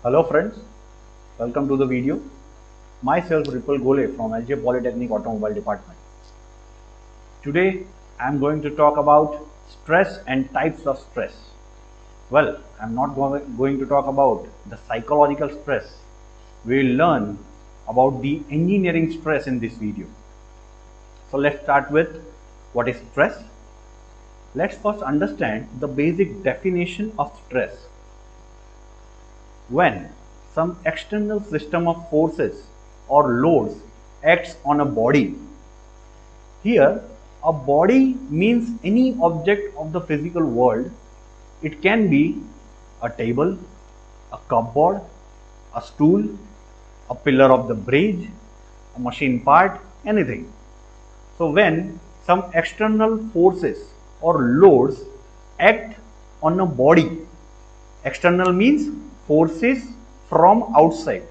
Hello friends, welcome to the video. Myself Ripple Gole from LJ Polytechnic Automobile Department. Today I am going to talk about stress and types of stress. Well, I am not going to talk about the psychological stress. We will learn about the engineering stress in this video. So let's start with what is stress. Let's first understand the basic definition of stress. When some external system of forces or loads acts on a body. Here, a body means any object of the physical world. It can be a table, a cupboard, a stool, a pillar of the bridge, a machine part, anything. So when some external forces or loads act on a body, external means forces from outside.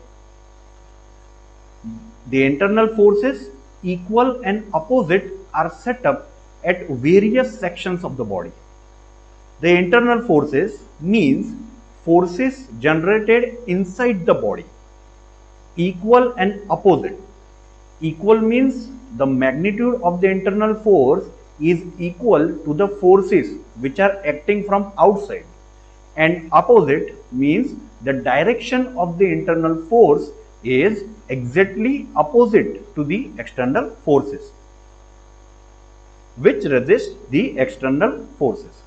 The internal forces, equal and opposite, are set up at various sections of the body. The internal forces means forces generated inside the body. Equal and opposite. Equal means the magnitude of the internal force is equal to the forces which are acting from outside, and opposite means the direction of the internal force is exactly opposite to the external forces which resist the external forces.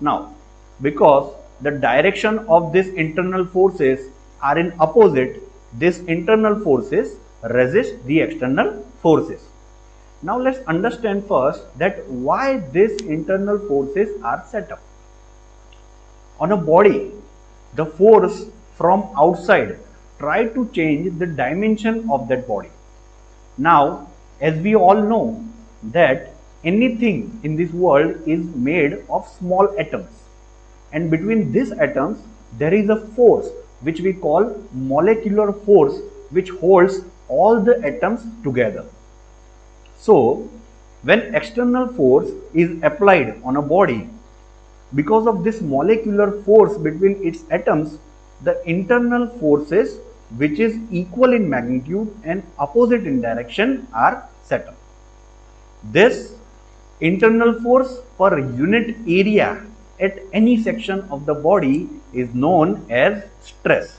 Now, because the direction of these internal forces are in opposite, these internal forces resist the external forces. Now let's understand first that why these internal forces are set up. On a body, the force from outside try to change the dimension of that body. Now, as we all know that anything in this world is made of small atoms, and between these atoms there is a force which we call molecular force, which holds all the atoms together. So, when external force is applied on a body, because of this molecular force between its atoms, the internal forces, which is equal in magnitude and opposite in direction, are set up. This internal force per unit area at any section of the body is known as stress.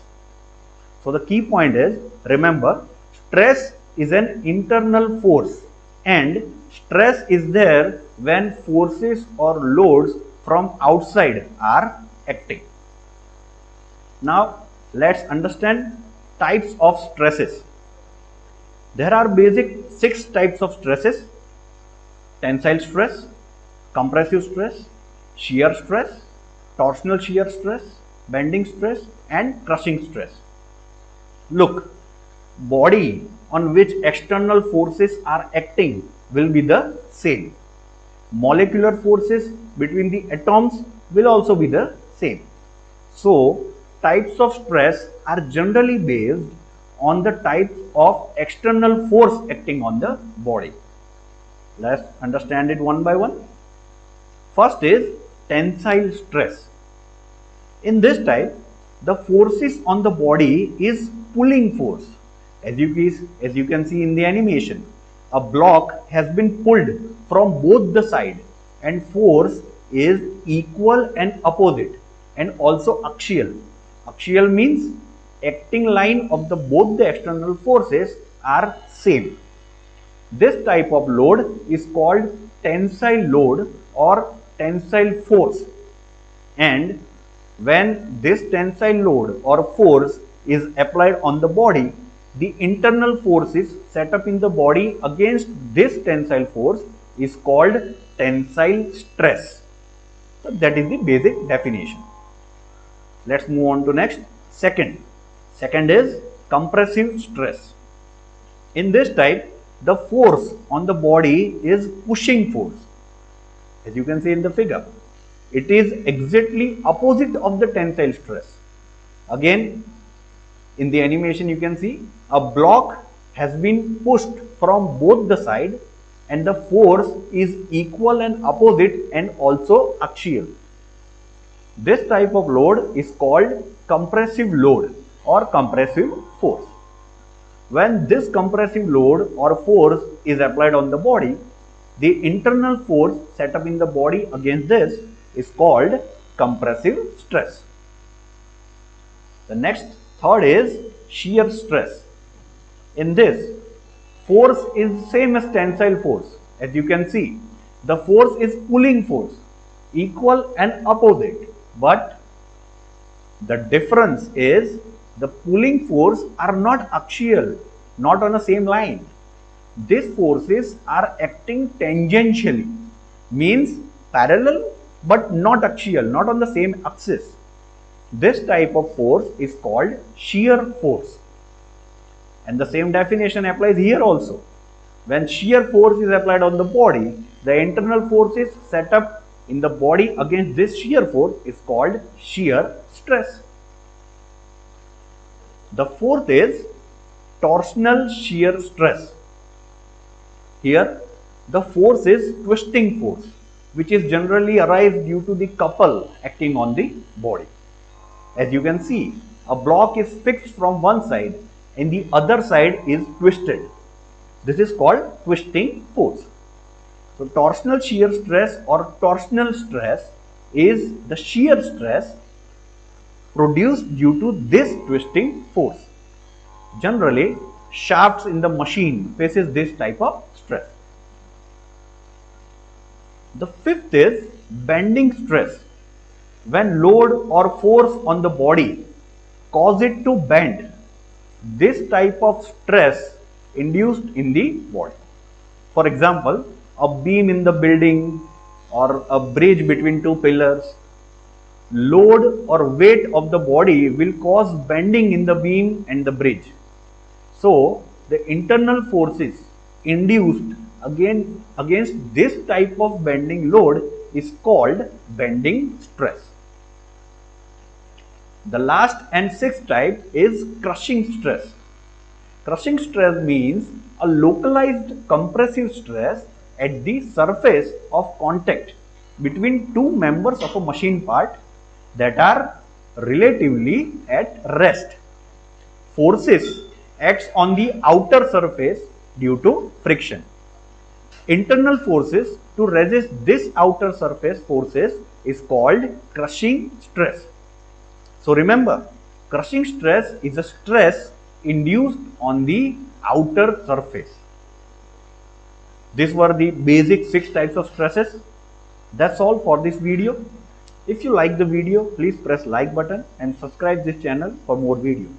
So the key point is, remember, stress is an internal force, and stress is there when forces or loads from outside are acting. Now let's understand types of stresses. There are basic 6 types of stresses: tensile stress, compressive stress, shear stress, torsional shear stress, bending stress, and crushing stress. Look, body on which external forces are acting will be the same. Molecular forces between the atoms will also be the same. So, types of stress are generally based on the type of external force acting on the body. Let's understand it one by one. First is tensile stress. In this type, the forces on the body is pulling force. As you can see in the animation, a block has been pulled from both the sides, and force is equal and opposite, and also axial. Axial means acting line of the both the external forces are same. This type of load is called tensile load or tensile force, and when this tensile load or force is applied on the body, the internal forces set up in the body against this tensile force is called tensile stress. So that is the basic definition. Let's move on to next. Second is compressive stress. In this type, the force on the body is pushing force. As you can see in the figure, it is exactly opposite of the tensile stress. Again, in the animation you can see a block has been pushed from both the sides, and the force is equal and opposite and also axial. This type of load is called compressive load or compressive force. When this compressive load or force is applied on the body, the internal force set up in the body against this is called compressive stress. The next third is shear stress. In this, force is same as tensile force. As you can see, the force is pulling force, equal and opposite, but the difference is the pulling force are not axial, not on the same line. These forces are acting tangentially, means parallel but not axial, not on the same axis. This type of force is called shear force. And the same definition applies here also. When shear force is applied on the body, the internal forces set up in the body against this shear force is called shear stress. The fourth is torsional shear stress. Here, the force is twisting force, which is generally arise due to the couple acting on the body. As you can see, a block is fixed from one side and the other side is twisted. This is called twisting force. So torsional shear stress or torsional stress is the shear stress produced due to this twisting force. Generally, shafts in the machine faces this type of stress. The fifth is bending stress. When load or force on the body cause it to bend, this type of stress induced in the body. For example, a beam in the building or a bridge between two pillars, load or weight of the body will cause bending in the beam and the bridge. So, the internal forces induced against this type of bending load is called bending stress. The last and sixth type is crushing stress. Crushing stress means a localized compressive stress at the surface of contact between two members of a machine part that are relatively at rest. Forces acts on the outer surface due to friction. Internal forces to resist this outer surface forces is called crushing stress. So remember, crushing stress is a stress induced on the outer surface. These were the basic 6 types of stresses. That's all for this video. If you like the video, please press like button and subscribe this channel for more videos.